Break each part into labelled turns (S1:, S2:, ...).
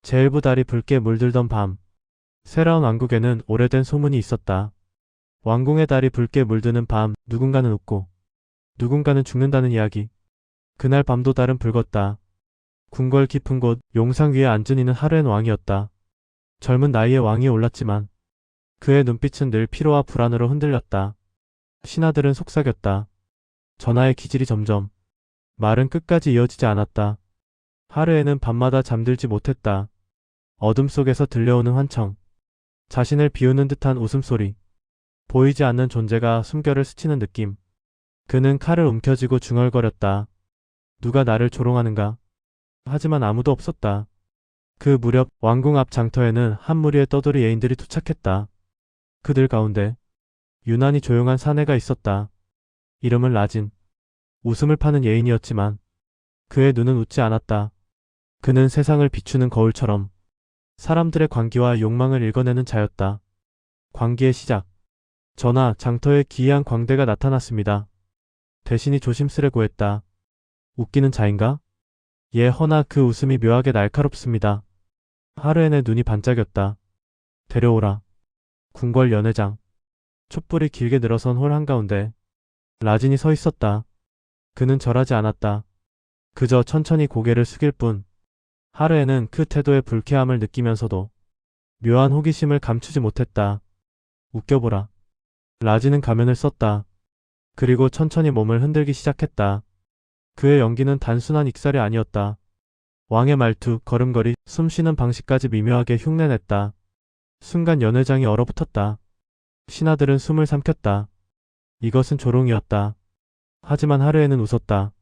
S1: 제일부 달이 붉게 물들던 밤, 새로운 왕국에는 오래된 소문이 있었다. 왕궁의 달이 붉게 물드는 밤, 누군가는 웃고 누군가는 죽는다는 이야기. 그날 밤도 달은 붉었다. 궁궐 깊은 곳 용상 위에 앉은 이는 하루엔 왕이었다. 젊은 나이에 왕이 올랐지만 그의 눈빛은 늘 피로와 불안으로 흔들렸다. 신하들은 속삭였다. 전하의 기질이 점점 말은 끝까지 이어지지 않았다. 하루에는 밤마다 잠들지 못했다. 어둠 속에서 들려오는 환청, 자신을 비우는 듯한 웃음소리, 보이지 않는 존재가 숨결을 스치는 느낌. 그는 칼을 움켜쥐고 중얼거렸다. 누가 나를 조롱하는가? 하지만 아무도 없었다. 그 무렵 왕궁 앞 장터에는 한 무리의 떠돌이 예인들이 도착했다. 그들 가운데 유난히 조용한 사내가 있었다. 이름은 라진. 웃음을 파는 예인이었지만 그의 눈은 웃지 않았다. 그는 세상을 비추는 거울처럼 사람들의 광기와 욕망을 읽어내는 자였다. 광기의 시작. 전하, 장터에 기이한 광대가 나타났습니다. 대신이 조심스레 고했다. 웃기는 자인가? 예, 허나 그 웃음이 묘하게 날카롭습니다. 하루에는 눈이 반짝였다. 데려오라. 궁궐 연회장. 촛불이 길게 늘어선 홀 한가운데 라진이 서 있었다. 그는 절하지 않았다. 그저 천천히 고개를 숙일 뿐. 하루에는 그 태도의 불쾌함을 느끼면서도 묘한 호기심을 감추지 못했다. 웃겨보라. 라진은 가면을 썼다. 그리고 천천히 몸을 흔들기 시작했다. 그의 연기는 단순한 익살이 아니었다. 왕의 말투, 걸음걸이, 숨쉬는 방식까지 미묘하게 흉내냈다. 순간 연회장이 얼어붙었다. 신하들은 숨을 삼켰다. 이것은 조롱이었다. 하지만 하루에는 웃었다.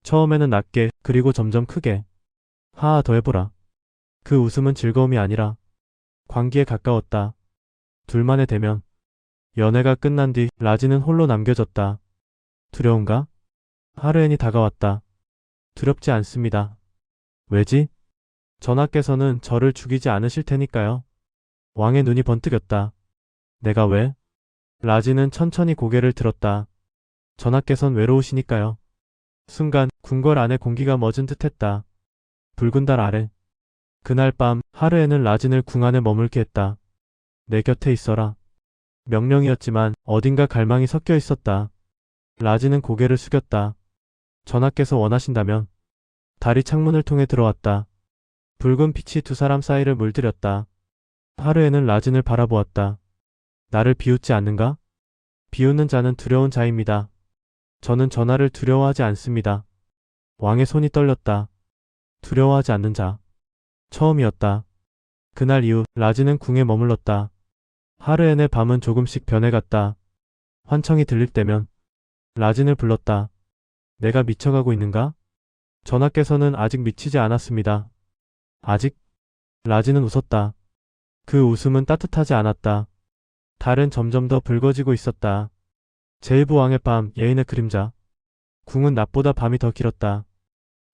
S1: 처음에는 낮게, 그리고 점점 크게. 하하, 더 해보라. 그 웃음은 즐거움이 아니라 광기에 가까웠다. 둘만의 대면. 연회가 끝난 뒤 라진은 홀로 남겨졌다. 두려운가? 하루엔이 다가왔다. 두렵지 않습니다. 왜지? 전하께서는 저를 죽이지 않으실 테니까요. 왕의 눈이 번뜩였다. 내가 왜? 라진은 천천히 고개를 들었다. 전하께선 외로우시니까요. 순간 궁궐 안의 공기가 멎은 듯했다. 붉은 달 아래. 그날 밤 하루에는 라진을 궁 안에 머물게 했다. 내 곁에 있어라. 명령이었지만 어딘가 갈망이 섞여 있었다. 라진은 고개를 숙였다. 전하께서 원하신다면. 달이 창문을 통해 들어왔다. 붉은 빛이 두 사람 사이를 물들였다. 하루에는 라진을 바라보았다. 나를 비웃지 않는가? 비웃는 자는 두려운 자입니다. 저는 전하를 두려워하지 않습니다. 왕의 손이 떨렸다. 두려워하지 않는 자. 처음이었다. 그날 이후 라진은 궁에 머물렀다. 하루엔의 밤은 조금씩 변해갔다. 환청이 들릴 때면 라진을 불렀다. 내가 미쳐가고 있는가? 전하께서는 아직 미치지 않았습니다. 아직? 라진은 웃었다. 그 웃음은 따뜻하지 않았다. 달은 점점 더 붉어지고 있었다. 제일부 왕의 밤, 예인의 그림자. 궁은 낮보다 밤이 더 길었다.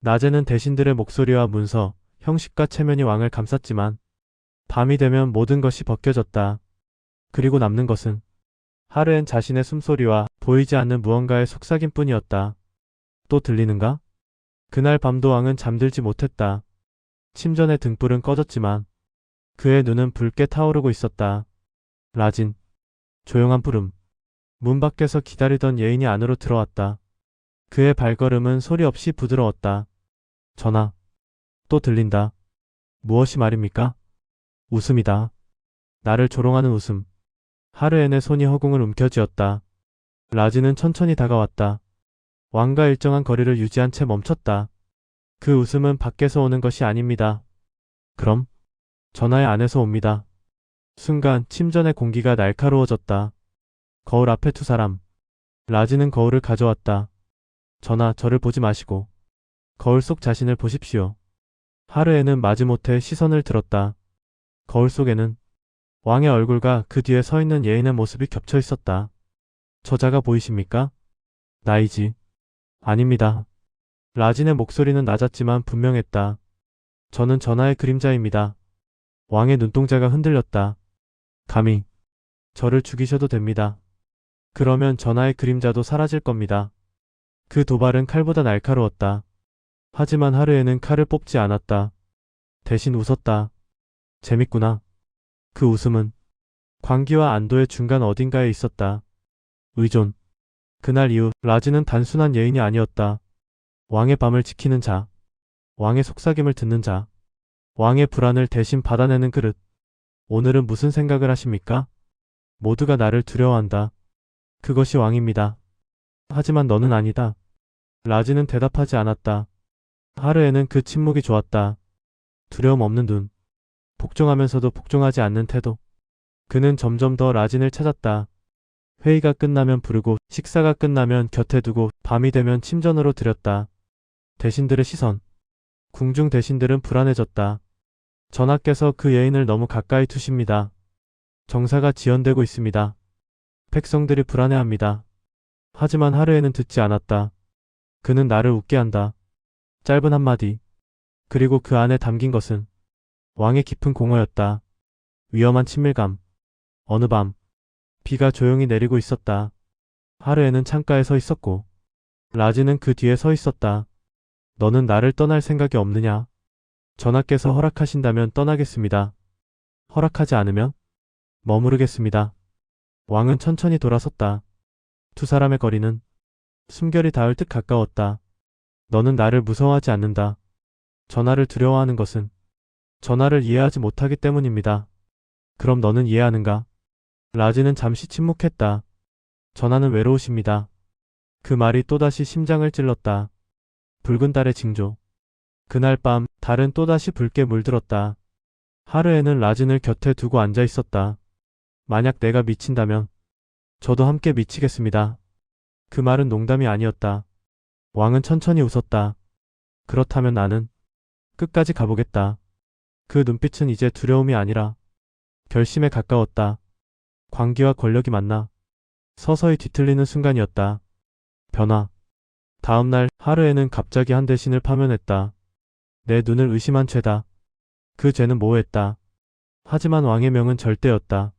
S1: 낮에는 대신들의 목소리와 문서, 형식과 체면이 왕을 감쌌지만 밤이 되면 모든 것이 벗겨졌다. 그리고 남는 것은 하루엔 자신의 숨소리와 보이지 않는 무언가의 속삭임뿐이었다. 또 들리는가? 그날 밤도 왕은 잠들지 못했다. 침전의 등불은 꺼졌지만 그의 눈은 붉게 타오르고 있었다. 라진. 조용한 부름. 문 밖에서 기다리던 예인이 안으로 들어왔다. 그의 발걸음은 소리 없이 부드러웠다. 전하. 또 들린다. 무엇이 말입니까? 웃음이다. 나를 조롱하는 웃음. 하루엔의 손이 허공을 움켜쥐었다. 라진은 천천히 다가왔다. 왕과 일정한 거리를 유지한 채 멈췄다. 그 웃음은 밖에서 오는 것이 아닙니다. 그럼? 전하의 안에서 옵니다. 순간 침전의 공기가 날카로워졌다. 거울 앞에 두 사람. 라진은 거울을 가져왔다. 전하, 저를 보지 마시고 거울 속 자신을 보십시오. 하루에는 마지못해 시선을 들었다. 거울 속에는 왕의 얼굴과 그 뒤에 서 있는 예인의 모습이 겹쳐 있었다. 저자가 보이십니까? 나이지. 아닙니다. 라진의 목소리는 낮았지만 분명했다. 저는 전하의 그림자입니다. 왕의 눈동자가 흔들렸다. 감히 저를 죽이셔도 됩니다. 그러면 전하의 그림자도 사라질 겁니다. 그 도발은 칼보다 날카로웠다. 하지만 하루에는 칼을 뽑지 않았다. 대신 웃었다. 재밌구나. 그 웃음은 광기와 안도의 중간 어딘가에 있었다. 의존. 그날 이후 라지는 단순한 예인이 아니었다. 왕의 밤을 지키는 자, 왕의 속삭임을 듣는 자, 왕의 불안을 대신 받아내는 그릇. 오늘은 무슨 생각을 하십니까? 모두가 나를 두려워한다. 그것이 왕입니다. 하지만 너는 아니다. 라지는 대답하지 않았다. 하르에는 그 침묵이 좋았다. 두려움 없는 눈. 복종하면서도 복종하지 않는 태도. 그는 점점 더 라진을 찾았다. 회의가 끝나면 부르고 식사가 끝나면 곁에 두고 밤이 되면 침전으로 들였다. 대신들의 시선. 궁중 대신들은 불안해졌다. 전하께서 그 예인을 너무 가까이 두십니다. 정사가 지연되고 있습니다. 백성들이 불안해합니다. 하지만 하르에는 듣지 않았다. 그는 나를 웃게 한다. 짧은 한마디. 그리고 그 안에 담긴 것은 왕의 깊은 공허였다. 위험한 친밀감. 어느 밤 비가 조용히 내리고 있었다. 하르에는 창가에 서 있었고 라지는 그 뒤에 서 있었다. 너는 나를 떠날 생각이 없느냐? 전하께서 허락하신다면 떠나겠습니다. 허락하지 않으면 머무르겠습니다. 왕은 천천히 돌아섰다. 두 사람의 거리는 숨결이 닿을 듯 가까웠다. 너는 나를 무서워하지 않는다. 전하를 두려워하는 것은 전하를 이해하지 못하기 때문입니다. 그럼 너는 이해하는가? 라지는 잠시 침묵했다. 전하는 외로우십니다. 그 말이 또다시 심장을 찔렀다. 붉은 달의 징조. 그날 밤 달은 또다시 붉게 물들었다. 하르에는 라진을 곁에 두고 앉아 있었다. 만약 내가 미친다면 저도 함께 미치겠습니다. 그 말은 농담이 아니었다. 왕은 천천히 웃었다. 그렇다면 나는 끝까지 가보겠다. 그 눈빛은 이제 두려움이 아니라 결심에 가까웠다. 광기와 권력이 만나 서서히 뒤틀리는 순간이었다. 변화. 다음날 하르에는 갑자기 한 대신을 파면했다. 내 눈을 의심한 죄다. 그 죄는 모호했다. 하지만 왕의 명은 절대였다.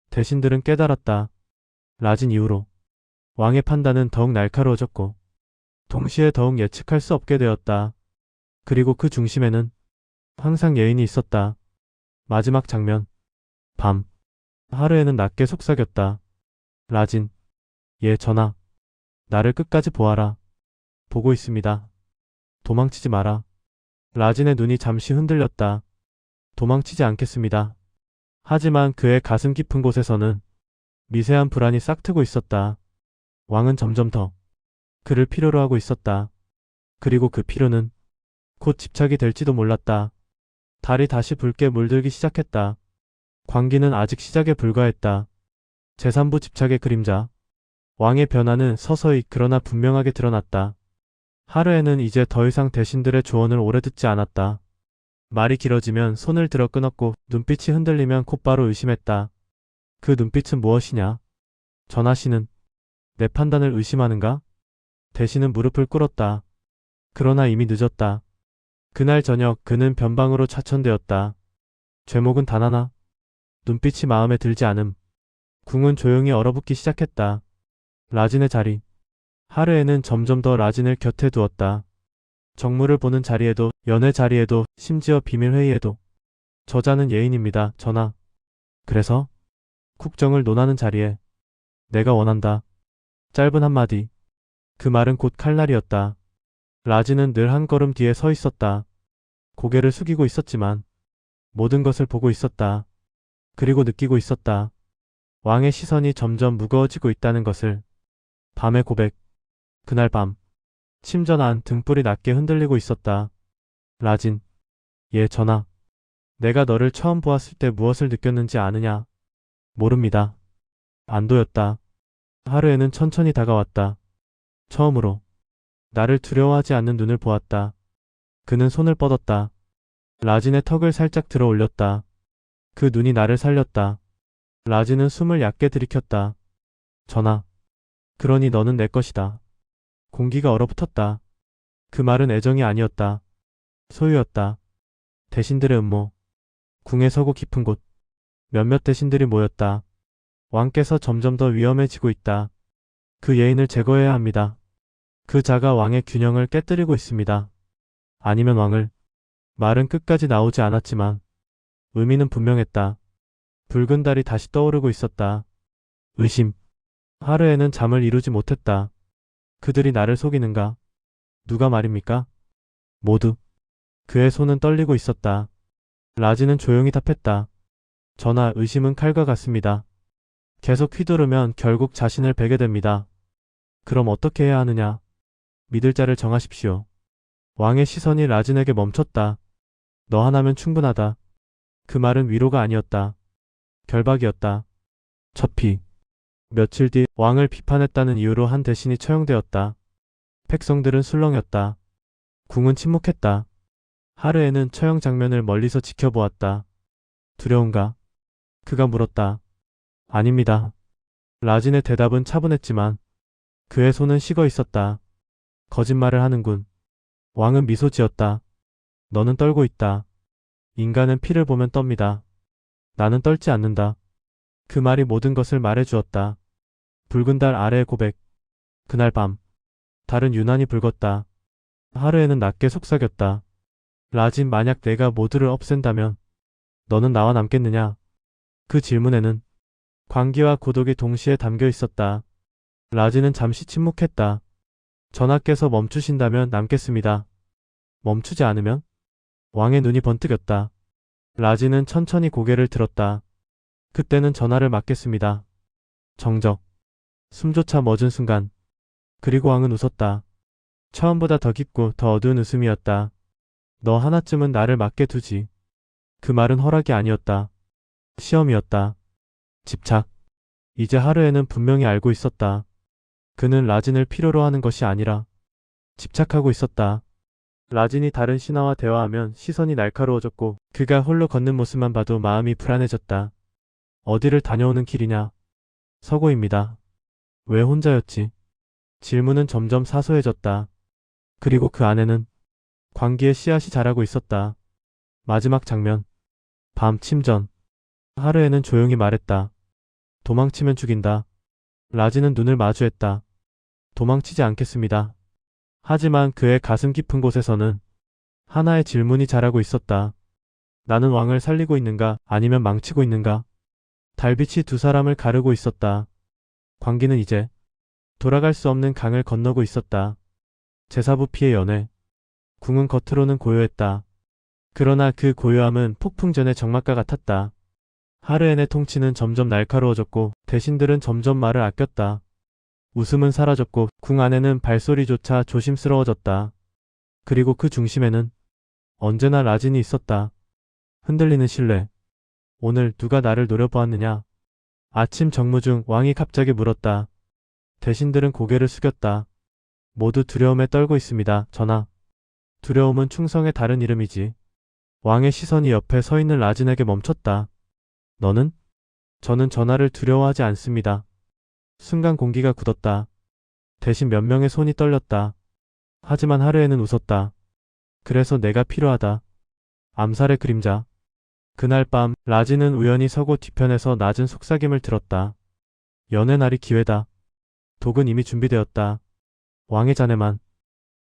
S1: 대신들은 깨달았다. 라진 이후로 왕의 판단은 더욱 날카로워졌고 동시에 더욱 예측할 수 없게 되었다. 그리고 그 중심에는 항상 예인이 있었다. 마지막 장면. 밤. 하르에는 낮게 속삭였다. 라진. 예, 전하. 나를 끝까지 보아라. 보고 있습니다. 도망치지 마라. 라진의 눈이 잠시 흔들렸다. 도망치지 않겠습니다. 하지만 그의 가슴 깊은 곳에서는 미세한 불안이 싹트고 있었다. 왕은 점점 더 그를 필요로 하고 있었다. 그리고 그 필요는 곧 집착이 될지도 몰랐다. 달이 다시 붉게 물들기 시작했다. 광기는 아직 시작에 불과했다. 제3부 집착의 그림자. 왕의 변화는 서서히 그러나 분명하게 드러났다. 하르에는 이제 더 이상 대신들의 조언을 오래 듣지 않았다. 말이 길어지면 손을 들어 끊었고 눈빛이 흔들리면 곧바로 의심했다. 그 눈빛은 무엇이냐? 전하씨는 내 판단을 의심하는가? 대신은 무릎을 꿇었다. 그러나 이미 늦었다. 그날 저녁 그는 변방으로 차천되었다. 죄목은 단 하나. 눈빛이 마음에 들지 않음. 궁은 조용히 얼어붙기 시작했다. 라진의 자리. 하르에는 점점 더 라진을 곁에 두었다. 정무를 보는 자리에도, 연애 자리에도, 심지어 비밀회의에도. 저자는 예인입니다, 전하. 그래서 국정을 논하는 자리에 내가 원한다. 짧은 한마디. 그 말은 곧 칼날이었다. 라진은 늘 한 걸음 뒤에 서 있었다. 고개를 숙이고 있었지만 모든 것을 보고 있었다. 그리고 느끼고 있었다. 왕의 시선이 점점 무거워지고 있다는 것을. 밤의 고백. 그날 밤. 침전 안 등불이 낮게 흔들리고 있었다. 라진. 예, 전하. 내가 너를 처음 보았을 때 무엇을 느꼈는지 아느냐? 모릅니다. 안도였다. 하루에는 천천히 다가왔다. 처음으로 나를 두려워하지 않는 눈을 보았다. 그는 손을 뻗었다. 라진의 턱을 살짝 들어 올렸다. 그 눈이 나를 살렸다. 라진은 숨을 얕게 들이켰다. 전하. 그러니 너는 내 것이다. 공기가 얼어붙었다. 그 말은 애정이 아니었다. 소유였다. 대신들의 음모. 궁에 서고 깊은 곳. 몇몇 대신들이 모였다. 왕께서 점점 더 위험해지고 있다. 그 예인을 제거해야 합니다. 그 자가 왕의 균형을 깨뜨리고 있습니다. 아니면 왕을 말은 끝까지 나오지 않았지만 의미는 분명했다. 붉은 달이 다시 떠오르고 있었다. 의심. 하루에는 잠을 이루지 못했다. 그들이 나를 속이는가? 누가 말입니까? 모두. 그의 손은 떨리고 있었다. 라지는 조용히 답했다. 전하, 의심은 칼과 같습니다. 계속 휘두르면 결국 자신을 베게 됩니다. 그럼 어떻게 해야 하느냐? 믿을 자를 정하십시오. 왕의 시선이 라진에게 멈췄다. 너 하나면 충분하다. 그 말은 위로가 아니었다. 결박이었다. 첫피. 며칠 뒤 왕을 비판했다는 이유로 한 대신이 처형되었다. 백성들은 술렁였다. 궁은 침묵했다. 하루에는 처형 장면을 멀리서 지켜보았다. 두려운가? 그가 물었다. 아닙니다. 라진의 대답은 차분했지만 그의 손은 식어 있었다. 거짓말을 하는군. 왕은 미소 지었다. 너는 떨고 있다. 인간은 피를 보면 떱니다. 나는 떨지 않는다. 그 말이 모든 것을 말해주었다. 붉은 달 아래의 고백. 그날 밤. 달은 유난히 붉었다. 하루에는 낮게 속삭였다. 라진, 만약 내가 모두를 없앤다면 너는 나와 남겠느냐? 그 질문에는 광기와 고독이 동시에 담겨 있었다. 라진은 잠시 침묵했다. 전하께서 멈추신다면 남겠습니다. 멈추지 않으면? 왕의 눈이 번뜩였다. 라진은 천천히 고개를 들었다. 그때는 전하를 맡겠습니다. 정적. 숨조차 멎은 순간. 그리고 왕은 웃었다. 처음보다 더 깊고 더 어두운 웃음이었다. 너 하나쯤은 나를 맡게 두지. 그 말은 허락이 아니었다. 시험이었다. 집착. 이제 하루에는 분명히 알고 있었다. 그는 라진을 필요로 하는 것이 아니라 집착하고 있었다. 라진이 다른 신하와 대화하면 시선이 날카로워졌고 그가 홀로 걷는 모습만 봐도 마음이 불안해졌다. 어디를 다녀오는 길이냐? 서고입니다. 왜 혼자였지? 질문은 점점 사소해졌다. 그리고 그 안에는 광기의 씨앗이 자라고 있었다. 마지막 장면. 밤 침전. 하루에는 조용히 말했다. 도망치면 죽인다. 라진은 눈을 마주했다. 도망치지 않겠습니다. 하지만 그의 가슴 깊은 곳에서는 하나의 질문이 자라고 있었다. 나는 왕을 살리고 있는가, 아니면 망치고 있는가? 달빛이 두 사람을 가르고 있었다. 광기는 이제 돌아갈 수 없는 강을 건너고 있었다. 제사부 피의 연회. 궁은 겉으로는 고요했다. 그러나 그 고요함은 폭풍 전의 적막과 같았다. 하르엔의 통치는 점점 날카로워졌고 대신들은 점점 말을 아꼈다. 웃음은 사라졌고 궁 안에는 발소리조차 조심스러워졌다. 그리고 그 중심에는 언제나 라진이 있었다. 흔들리는 신뢰. 오늘 누가 나를 노려보았느냐? 아침 정무 중 왕이 갑자기 물었다. 대신들은 고개를 숙였다. 모두 두려움에 떨고 있습니다, 전하. 두려움은 충성의 다른 이름이지. 왕의 시선이 옆에 서 있는 라진에게 멈췄다. 너는? 저는 전하를 두려워하지 않습니다. 순간 공기가 굳었다. 대신 몇 명의 손이 떨렸다. 하지만 하루에는 웃었다. 그래서 내가 필요하다. 암살의 그림자. 그날 밤 라진은 우연히 서고 뒤편에서 낮은 속삭임을 들었다. 연애 날이 기회다. 독은 이미 준비되었다. 왕의 자네만.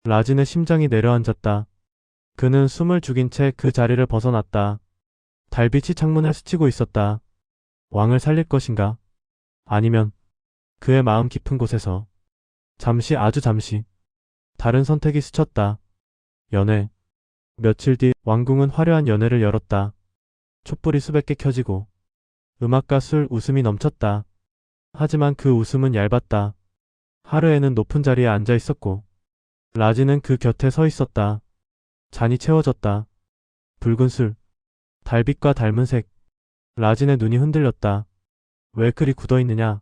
S1: 라진의 심장이 내려앉았다. 그는 숨을 죽인 채 그 자리를 벗어났다. 달빛이 창문을 스치고 있었다. 왕을 살릴 것인가? 아니면 그의 마음 깊은 곳에서 잠시, 아주 잠시 다른 선택이 스쳤다. 연회. 며칠 뒤 왕궁은 화려한 연회를 열었다. 촛불이 수백 개 켜지고 음악과 술, 웃음이 넘쳤다. 하지만 그 웃음은 얇았다. 하루에는 높은 자리에 앉아 있었고 라진은 그 곁에 서 있었다. 잔이 채워졌다. 붉은 술, 달빛과 닮은 색. 라진의 눈이 흔들렸다. 왜 그리 굳어있느냐?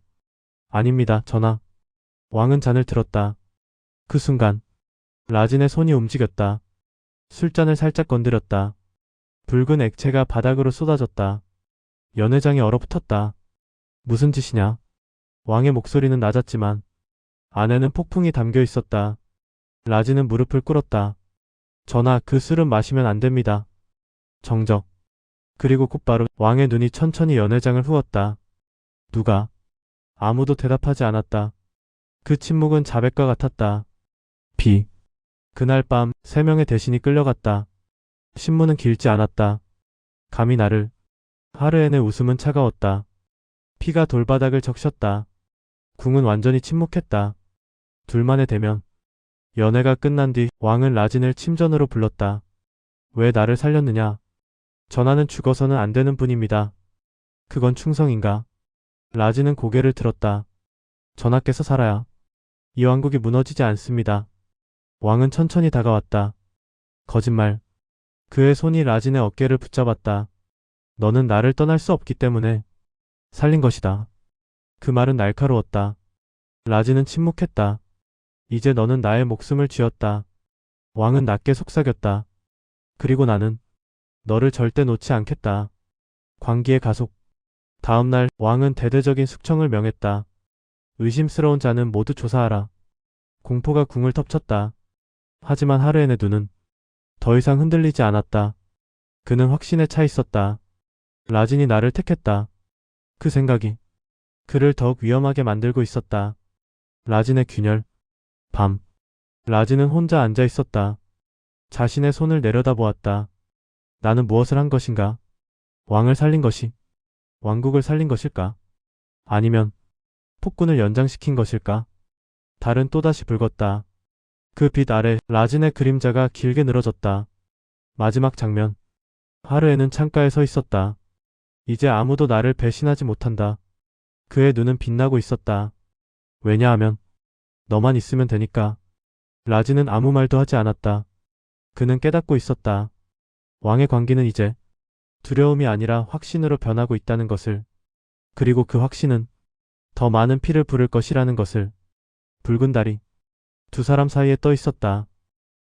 S1: 아닙니다, 전하. 왕은 잔을 들었다. 그 순간 라진의 손이 움직였다. 술잔을 살짝 건드렸다. 붉은 액체가 바닥으로 쏟아졌다. 연회장이 얼어붙었다. 무슨 짓이냐? 왕의 목소리는 낮았지만 안에는 폭풍이 담겨 있었다. 라진은 무릎을 꿇었다. 전하, 그 술은 마시면 안 됩니다. 정적. 그리고 곧바로 왕의 눈이 천천히 연회장을 후었다. 누가? 아무도 대답하지 않았다. 그 침묵은 자백과 같았다. 비. 그날 밤 3명의 대신이 끌려갔다. 신문은 길지 않았다. 감히 나를. 하르엔의 웃음은 차가웠다. 피가 돌바닥을 적셨다. 궁은 완전히 침묵했다. 둘만의 대면. 연회가 끝난 뒤 왕은 라진을 침전으로 불렀다. 왜 나를 살렸느냐? 전하는 죽어서는 안 되는 분입니다. 그건 충성인가? 라진은 고개를 들었다. 전하께서 살아야 이 왕국이 무너지지 않습니다. 왕은 천천히 다가왔다. 거짓말. 그의 손이 라진의 어깨를 붙잡았다. 너는 나를 떠날 수 없기 때문에 살린 것이다. 그 말은 날카로웠다. 라진은 침묵했다. 이제 너는 나의 목숨을 쥐었다. 왕은 낮게 속삭였다. 그리고 나는 너를 절대 놓지 않겠다. 광기의 가속. 다음 날 왕은 대대적인 숙청을 명했다. 의심스러운 자는 모두 조사하라. 공포가 궁을 덮쳤다. 하지만 하르엔의 눈은 더 이상 흔들리지 않았다. 그는 확신에 차 있었다. 라진이 나를 택했다. 그 생각이 그를 더욱 위험하게 만들고 있었다. 라진의 균열. 밤. 라진은 혼자 앉아 있었다. 자신의 손을 내려다보았다. 나는 무엇을 한 것인가? 왕을 살린 것이 왕국을 살린 것일까? 아니면 폭군을 연장시킨 것일까? 달은 또다시 붉었다. 그 빛 아래 라진의 그림자가 길게 늘어졌다. 마지막 장면. 하르에는 창가에 서 있었다. 이제 아무도 나를 배신하지 못한다. 그의 눈은 빛나고 있었다. 왜냐하면 너만 있으면 되니까. 라진은 아무 말도 하지 않았다. 그는 깨닫고 있었다. 왕의 광기는 이제 두려움이 아니라 확신으로 변하고 있다는 것을. 그리고 그 확신은 더 많은 피를 부를 것이라는 것을. 붉은 달이 두 사람 사이에 떠 있었다.